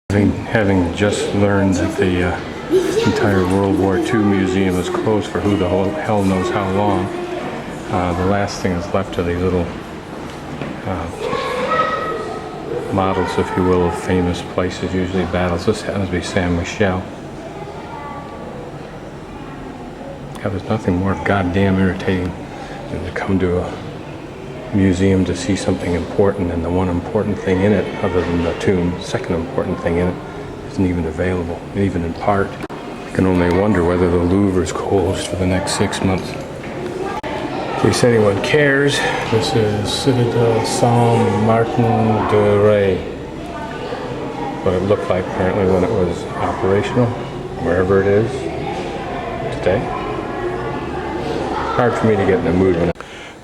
Having just learned that the entire World War II museum is closed for who the hell knows how long, the last thing that's left are these little models, if you will, of famous places, usually battles. This happens to be Saint Michel. God, there's nothing more goddamn irritating than to come to a museum to see something important, and the one important thing in it, other than the tomb, the second important thing in it, isn't even available, even in part. You can only wonder whether the Louvre is closed for the next 6 months. In case anyone cares, this is Citadel Saint-Martin-de-Ré. What it looked like apparently when it was operational, wherever it is today. Hard for me to get in the mood when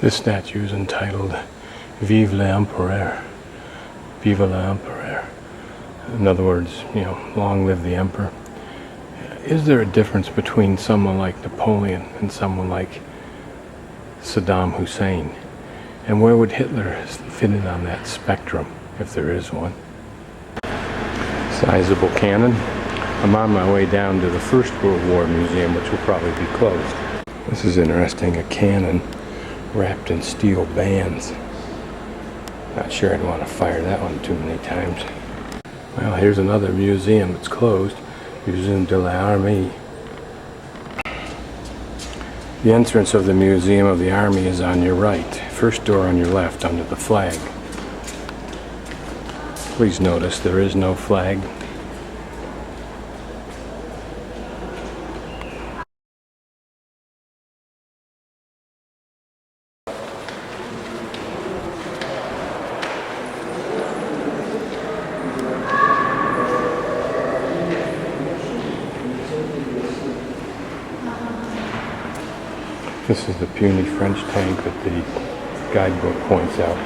this statue is entitled Vive l'Empereur. Vive l'Empereur. In other words, long live the emperor. Is there a difference between someone like Napoleon and someone like Saddam Hussein? And where would Hitler fit in on that spectrum, if there is one? Sizable cannon. I'm on my way down to the First World War Museum, which will probably be closed. This is interesting, a cannon wrapped in steel bands. Not sure I'd want to fire that one too many times. Well, here's another museum that's closed, Musée de l'Armée. The entrance of the Museum of the Army is on your right. First door on your left, under the flag. Please notice there is no flag. This is the puny French tank that the guidebook points out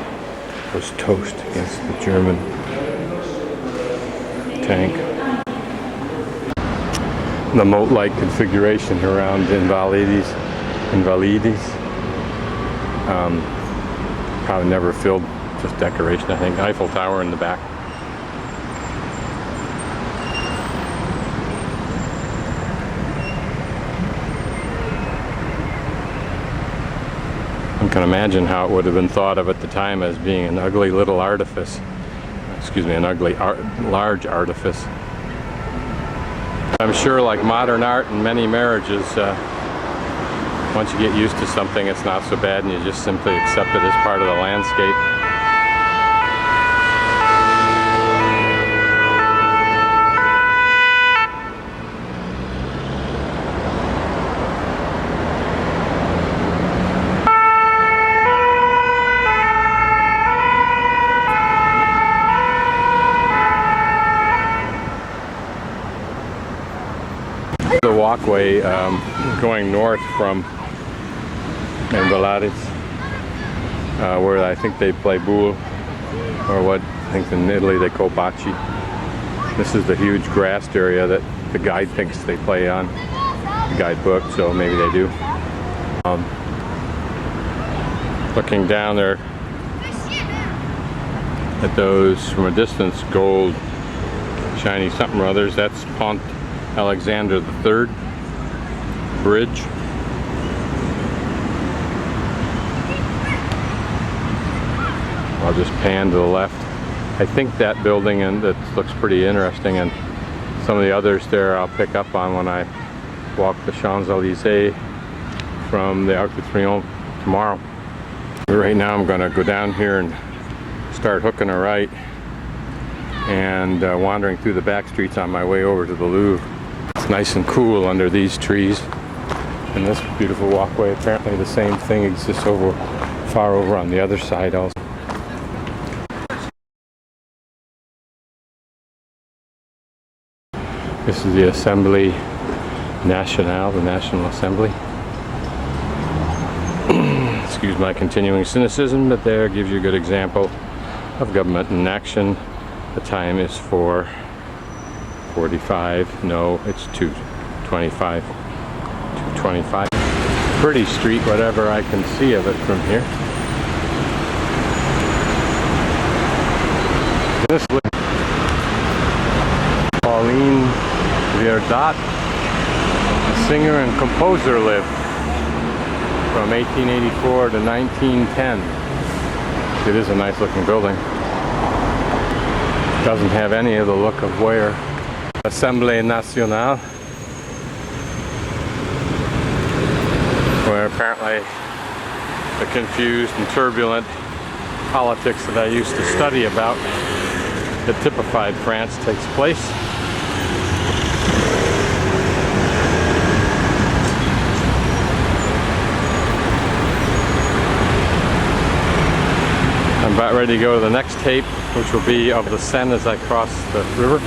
was toast against the German tank. The moat-like configuration around Invalides. Probably never filled, just decoration, I think. Eiffel Tower in the back. I can imagine how it would have been thought of at the time as being an ugly little artifice. Excuse me, an ugly large artifice. I'm sure, like modern art and many marriages, once you get used to something, it's not so bad and you just simply accept it as part of the landscape. The walkway going north from Invalides, where I think they play boule, or what I think in Italy they call bocce. This is the huge grassed area that the guide thinks they play on, the guidebook, so maybe they do. Looking down there at those from a distance, gold, shiny something or others, that's Pont Alexander III Bridge. I'll just pan to the left. I think that building, and that looks pretty interesting, and some of the others there I'll pick up on when I walk the Champs-Élysées from the Arc de Triomphe tomorrow. But right now I'm going to go down here and start hooking a right and wandering through the back streets on my way over to the Louvre. It's nice and cool under these trees. And this beautiful walkway, apparently the same thing exists far over on the other side also. This is the Assembly Nationale, the National Assembly. Excuse my continuing cynicism, but there gives you a good example of government in action. The time is 4:45. No, it's 2:25. 2:25. Pretty street, whatever I can see of it from here. This Dot, a singer and composer, lived from 1884 to 1910. It is a nice looking building. Doesn't have any of the look of where Assemblée Nationale, where apparently the confused and turbulent politics that I used to study about that typified France takes place. I'm about ready to go to the next tape, which will be of the Seine as I cross the river.